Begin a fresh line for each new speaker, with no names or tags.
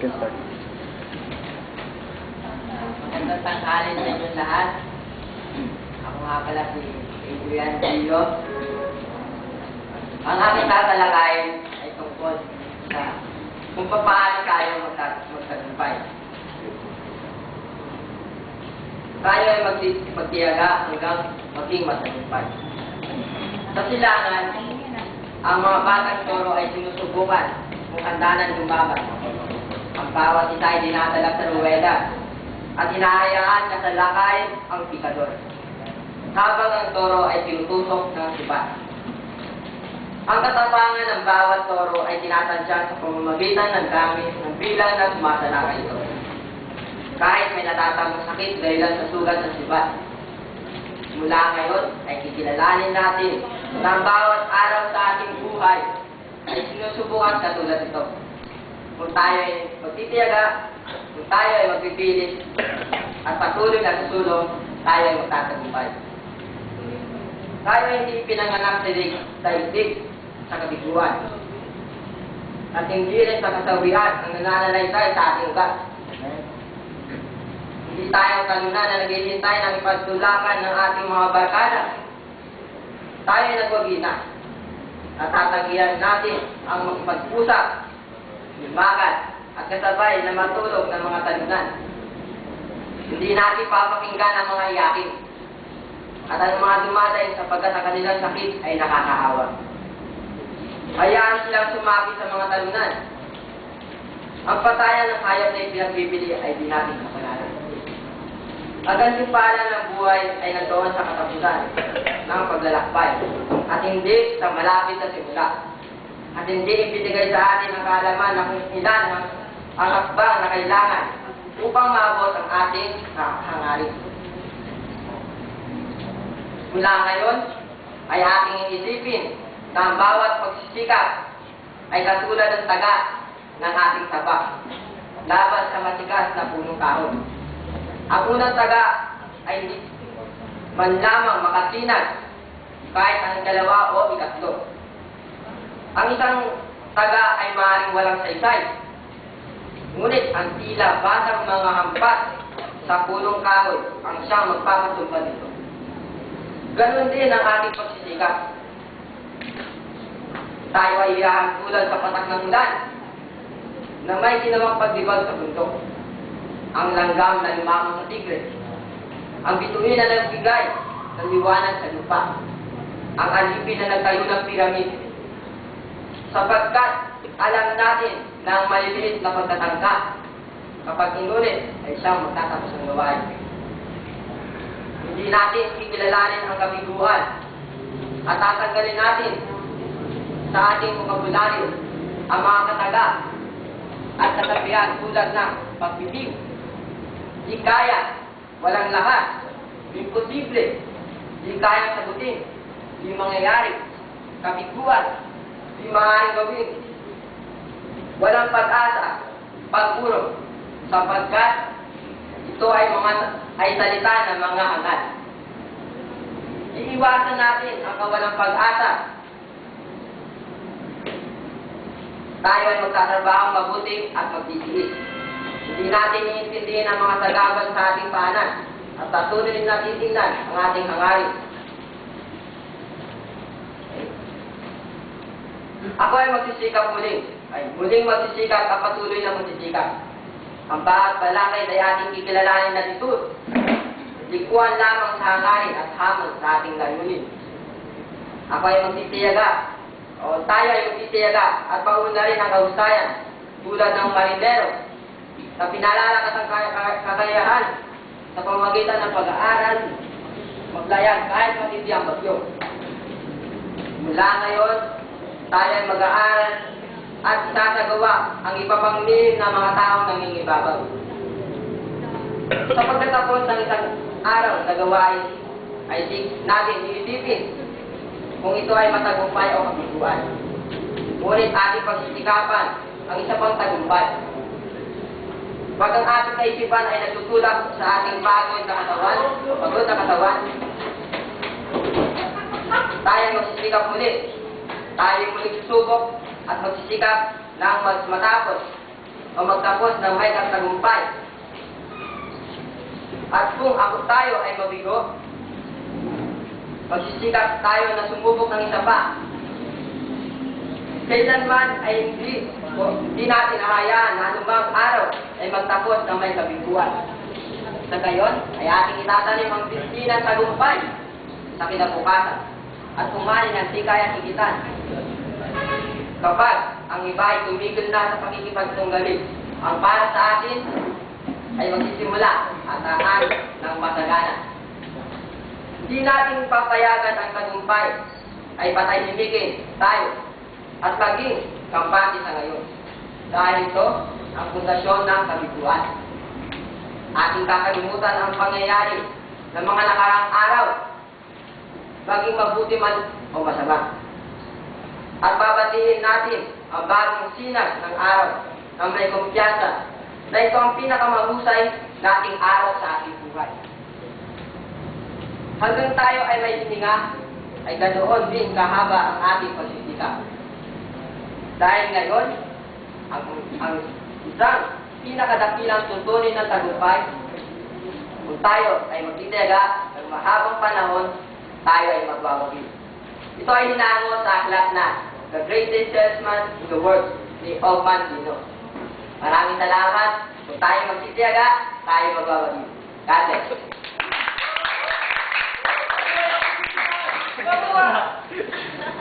can start.
Magandang tanghali sa inyo lahat. Ako nga pala si Adrian Gilo. Ang aking tatalakayin ay tungkol sa kung paano tayo magtagumpay. Tayo ay magtiyaga hanggang maging matagumpay. Sa silangan, ang mga batang toro ay sinusubukan kung handanan lumaban. Ang bawat isa ay dinadala sa ruweda at hinahayaan na sa lakay ang pikador, habang ang toro ay tinutusok ng sibat. Ang katapangan ng bawat toro ay tinatadya sa pamamagitan ng gamit ng bilang na sumasalakay ito. Kahit may natatamang sakit dahilan sa sugat ng sibat. Mula ngayon ay kikilalanin natin na ang bawat araw sa ating buhay ay sinusubukan katulad ito. Kung tayo ay magtitiyaga, kung tayo ay magpipilit, at patuloy na susulong, tayo ay magtatagumpay. Tayo ay hindi pinanganak sa daigdig sa kabiguan. At hindi rin sa kasawian ang nananalaysay sa ating ugat. Hindi tayo kanunan na naghihintay ng ipagtulakan ng ating mga barkada. Tayo ay nagwagi na. Natatagihan natin ang magpagpusap, lumagat, at kasabay na matulog ng mga talunan. Hindi natin papakinggan ang mga iyakin. At ang mga dumadaing sapagkat ang kanilang sakit ay nakakaawa. Hayaan silang sumabi sa mga talunan. Ang patayan ng hayop na ipinagbibili ay di natin kapalaran. Ang gantimpala ng buhay ay nandoon sa katapusan ng paglalakbay at hindi sa malapit na simula. At hindi ibinigay sa atin ang kaalaman na kung ilan ang hakbang na kailangan upang maabot ang ating hangarin. Mula ngayon ay ating iisipin na ang bawat pagsisikap ay katulad ng taga ng ating taba laban sa matigas na punong kahoy. Ang unang taga ay hindi man lamang makasinag kahit ang dalawa o ikatlo. Ang isang taga ay maaaring walang saysay. Ngunit ang tila batang mga hampas sa punong kahoy ang siyang magpapatulpa nito. Ganon din ang ating pagsisikap. Tayo ay ihahagpulan sa patak ng ulan na may ginawang paglibag sa bundok. Ang langgam na lumamang sa tigre. Ang bituin na nagbigay ng liwanag sa lupa. Ang alipin na nagtayo ng piramid. Sapagkat alam natin na ang maliliit na pagtatangka kapag inulit ay siyang magtatapos ng gawain. Hindi natin kikilalanin ang kabiguan at tatanggalin natin sa ating bokabularyo ang mga kataga at katabihan tulad ng pagbibig, di kaya, walang lahat, imposible, di kaya sagutin, di mangyayari, kabiguan, di maaaring gawin, walang pag-asa, pagpuro, sapagkat ito ay salita ng mga hangad. Iiwasan natin ang kawalang pag-asa. Tayo ay magtatrabaho mabuti at magtitiis. Hindi natin iintindihin ang mga sagabal sa ating paanan at patuloy na titingnan ang ating hangarin. Ako ay magsisikap muling magsisikap at patuloy na magsisikap. Ang bawat balakid ay ating kikilalanin na dito. Likuan lamang sa hangarin at hamon sa ating layunin. Ako ay magsisiyaga, o tayo ay magsisiyaga at pauna rin ang kahusayan tulad ng marinero na pinalalakas ang kakayahan sa pamamagitan ng pag-aaral, maglayag kahit matindi ang bagyo. Mula ngayon, tayo ay mag-aaral at isasagawa ang iba pang lihim ng mga taong nangingibabaw. Sa pagkatapos ng isang araw na gawain, ay natin iisipin kung ito ay matagumpay o kabiguan. Ngunit ating pagsisikapan ang isa pang tagumpay. Pag ang ating kaisipan ay natutulak sa ating pagod na katawan, tayo magsisikap muli. Tayo muling susubok at magsisikap ng matapos o magtapos ng may tagumpay. At kung ako tayo ay mabigo, magsisikap tayo na sumubok ng isa pa. Kailanman ay hindi natin hahayaan na anumang araw ay magtapos ng may kabiguan. Sa gayon, ay ating itatanim ang binhi ng tagumpay sa kinabukasan at kumain ng di kaya higitan. Kapag ang iba ay tumigil na sa pakikipagtunggali, ang para sa atin ay magsisimula at ang ng masagana. Hindi natin papayagan ang tagumpay ay patahimikin tayo at maging kampante sa ngayon. Dahil ito ang pundasyon ng kabiguan. Ating kakalimutan ang pangyayari ng mga nakarang araw, maging mabuti man o masama. At babatiin natin ang bagong sinag ng araw na may kumpiyansa na ito ang pinakamahusay nating araw sa ating buhay. Hanggang tayo ay may hininga, ay ganoon din kahaba ang ating pagsisikap. Dahil ngayon, ang isang pinakadakilang tuntunin ng tagumpay, kung tayo ay magtitiyaga ng mahabang panahon, tayo ay magwawagi. Ito ay hinango sa aklat na The Greatest Salesman in the World ni Ogman Dino. Maraming salamat. Kung tayo magtitiyaga, tayo magwawagi. God bless.